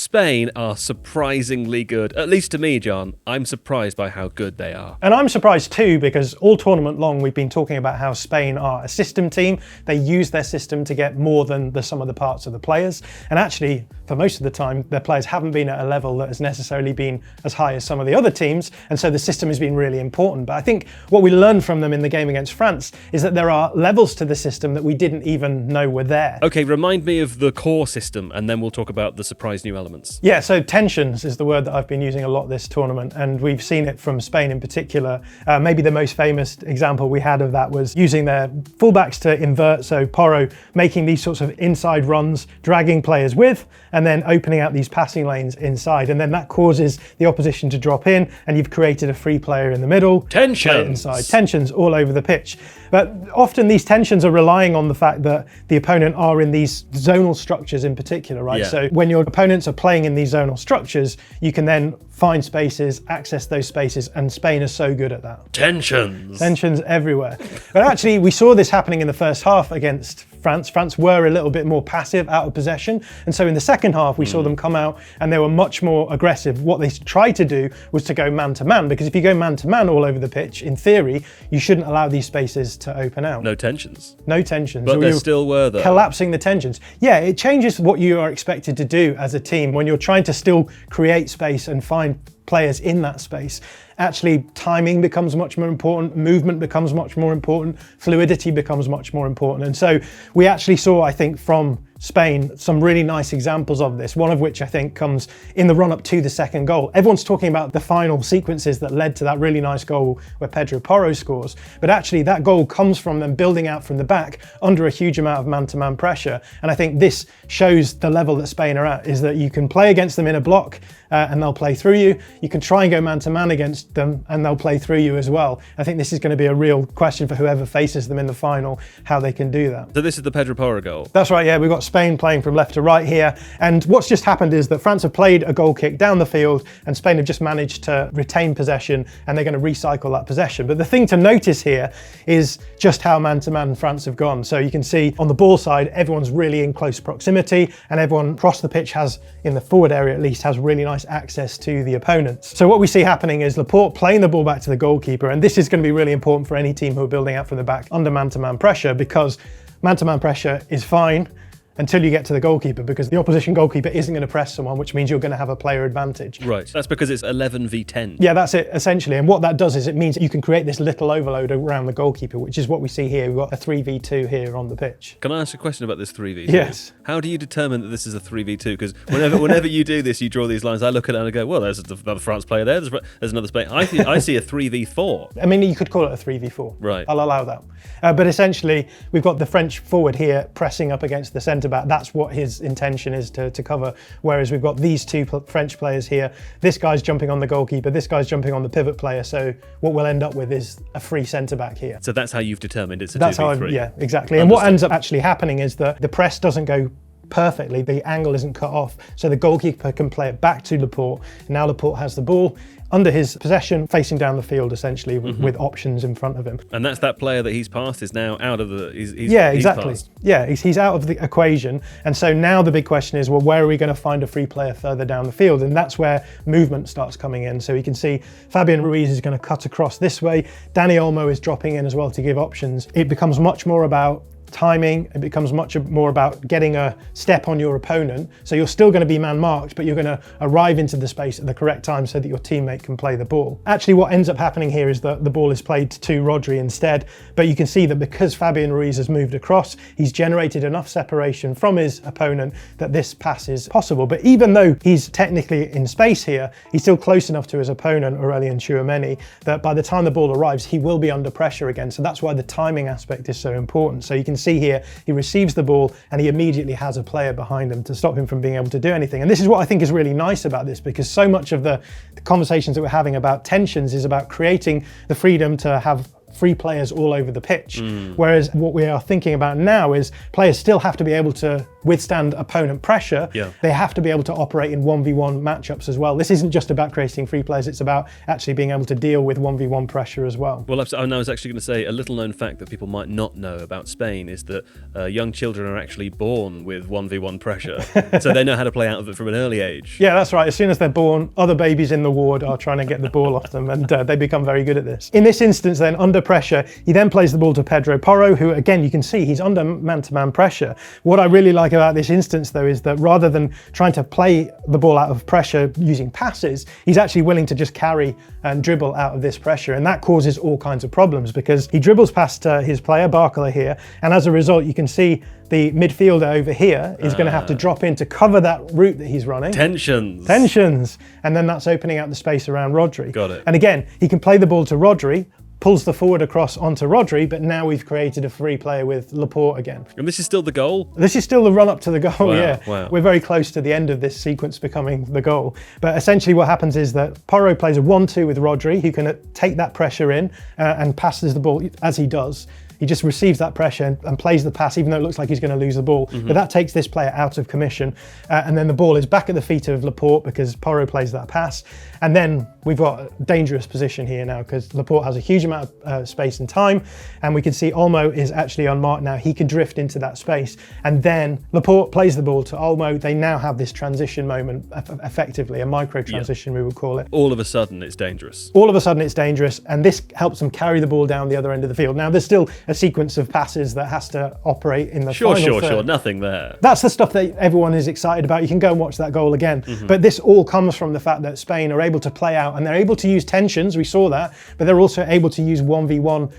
Spain are surprisingly good. At least to me, John, I'm surprised by how good they are. And I'm surprised too, because all tournament long we've been talking about how Spain are a system team. They use their system to get more than the sum of the parts of the players. And actually, for most of the time, their players haven't been at a level that has necessarily been as high as some of the other teams. And so the system has been really important. But I think what we learned from them in the game against France is that there are levels to the system that we didn't even know were there. Okay, remind me of the core system, and then we'll talk about the surprise new elements. Yeah, so tensions is the word that I've been using a lot this tournament, and we've seen it from Spain in particular. Maybe the most famous example we had of that was using their fullbacks to invert, so Porro making these sorts of inside runs, dragging players with, and then opening out these passing lanes inside, and then that causes the opposition to drop in, and you've created a free player in the middle. Tensions! Inside. Tensions all over the pitch. But often these tensions are relying on the fact that the opponent are in these zonal structures in particular, right? Yeah. So when your opponents are playing in these zonal structures, you can then find spaces, access those spaces, and Spain is so good at that. Tensions! Tensions everywhere. But actually, we saw this happening in the first half against France. France were a little bit more passive, out of possession. And so in the second half, we saw them come out and they were much more aggressive. What they tried to do was to go man-to-man, because if you go man-to-man all over the pitch, in theory, you shouldn't allow these spaces to open out. No tensions. No tensions. But there still were, though. Collapsing the tensions. Yeah, it changes what you are expected to do as a team when you're trying to still create space and find players in that space. Actually, timing becomes much more important, movement becomes much more important, fluidity becomes much more important. And so we actually saw, I think, from Spain, some really nice examples of this, one of which I think comes in the run-up to the second goal. Everyone's talking about the final sequences that led to that really nice goal where Pedro Porro scores, but actually that goal comes from them building out from the back under a huge amount of man-to-man pressure. And I think this shows the level that Spain are at, is that you can play against them in a block and they'll play through you. You can try and go man-to-man against them and they'll play through you as well. I think this is going to be a real question for whoever faces them in the final, how they can do that. So this is the Pedro Porro goal? That's right, yeah. We've got Spain playing from left to right here. And what's just happened is that France have played a goal kick down the field and Spain have just managed to retain possession and they're going to recycle that possession. But the thing to notice here is just how man-to-man France have gone. So you can see on the ball side, everyone's really in close proximity and everyone across the pitch has, in the forward area at least, has really nice access to the opponents. So what we see happening is Laporte playing the ball back to the goalkeeper, and this is going to be really important for any team who are building out from the back under man-to-man pressure, because man-to-man pressure is fine until you get to the goalkeeper, because the opposition goalkeeper isn't going to press someone, which means you're going to have a player advantage. Right, that's because it's 11 v 10. Yeah, that's it, essentially. And what that does is it means that you can create this little overload around the goalkeeper, which is what we see here. We've got a 3v2 here on the pitch. Can I ask a question about this 3v2? Yes. How do you determine that this is a 3v2? Because whenever you do this, you draw these lines, I look at it and I go, well, there's another France player there, there's another Spain. I see a 3v4. I mean, you could call it a 3v4. Right. I'll allow that. But essentially, we've got the French forward here pressing up against the centre-back. That's what his intention is to cover. Whereas we've got these two French players here. This guy's jumping on the goalkeeper. This guy's jumping on the pivot player. So what we'll end up with is a free centre-back here. So that's how you've determined it's a 2v3? That's how yeah, exactly. Understood. And what ends up actually happening is that the press doesn't go perfectly. The angle isn't cut off. So the goalkeeper can play it back to Laporte. Now Laporte has the ball under his possession, facing down the field essentially with options in front of him. And that's that player that he's passed is now out of the... Yeah, exactly. Yeah, he's out of the equation. And so now the big question is, well, where are we going to find a free player further down the field? And that's where movement starts coming in. So you can see Fabian Ruiz is going to cut across this way. Dani Olmo is dropping in as well to give options. It becomes much more about timing. It becomes much more about getting a step on your opponent. So you're still going to be man-marked, but you're going to arrive into the space at the correct time so that your teammate can play the ball. Actually, what ends up happening here is that the ball is played to Rodri instead, but you can see that because Fabian Ruiz has moved across, he's generated enough separation from his opponent that this pass is possible. But even though he's technically in space here, he's still close enough to his opponent, Aurelien Tchouameni, that by the time the ball arrives, he will be under pressure again. So that's why the timing aspect is so important. So you can see here, he receives the ball and he immediately has a player behind him to stop him from being able to do anything. And this is what I think is really nice about this, because so much of the conversations that we're having about tensions is about creating the freedom to have free players all over the pitch. Whereas what we are thinking about now is players still have to be able to withstand opponent pressure. They have to be able to operate in 1v1 matchups as well. This isn't just about creating free players, it's about actually being able to deal with 1v1 pressure as well. Well, I was actually going to say a little known fact that people might not know about Spain is that young children are actually born with 1v1 pressure. So they know how to play out of it from an early age. Yeah, that's right. As soon as they're born, other babies in the ward are trying to get the ball off them, and they become very good at this. In this instance then, under pressure, he then plays the ball to Pedro Porro, who again, you can see he's under man-to-man pressure. What I really like about this instance though is that rather than trying to play the ball out of pressure using passes, he's actually willing to just carry and dribble out of this pressure, and that causes all kinds of problems because he dribbles past his player, Barcola here, and as a result you can see the midfielder over here is going to have to drop in to cover that route that he's running. Tensions. And then that's opening out the space around Rodri. Got it. And again, he can play the ball to Rodri, pulls the forward across onto Rodri, but now we've created a free player with Laporte again. And this is still the goal? This is still the run up to the goal, yeah. Wow. We're very close to the end of this sequence becoming the goal. But essentially what happens is that Porro plays a 1-2 with Rodri, who can take that pressure in and passes the ball as he does. He just receives that pressure and plays the pass, even though it looks like he's going to lose the ball. But that takes this player out of commission. And then the ball is back at the feet of Laporte because Porro plays that pass. And then we've got a dangerous position here now because Laporte has a huge amount of space and time. And we can see Olmo is actually unmarked now. He can drift into that space. And then Laporte plays the ball to Olmo. They now have this transition moment, effectively, a micro transition we would call it. All of a sudden it's dangerous. All of a sudden it's dangerous. And this helps them carry the ball down the other end of the field. Now there's still a sequence of passes that has to operate in the final third. Sure, nothing there. That's the stuff that everyone is excited about. You can go and watch that goal again. But this all comes from the fact that Spain are able to play out and they're able to use tensions, we saw that, but they're also able to use 1v1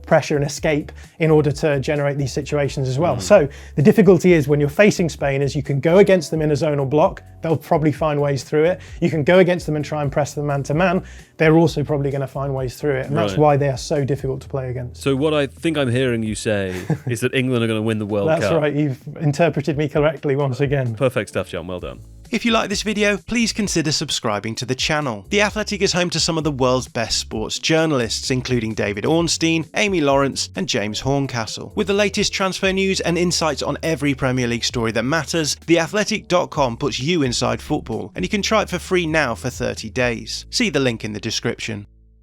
pressure and escape in order to generate these situations as well. So the difficulty is when you're facing Spain is you can go against them in a zonal block, they'll probably find ways through it. You can go against them and try and press them man to man, they're also probably going to find ways through it, and that's why they are so difficult to play against. So what I think I'm hearing you say is that England are going to win the World Cup. That's right, you've interpreted me correctly once again. Perfect stuff, Jon, well done. If you like this video, please consider subscribing to the channel. The Athletic is home to some of the world's best sports journalists, including David Ornstein, Amy Lawrence and James Horncastle. With the latest transfer news and insights on every Premier League story that matters, theathletic.com puts you inside football, and you can try it for free now for 30 days. See the link in the description.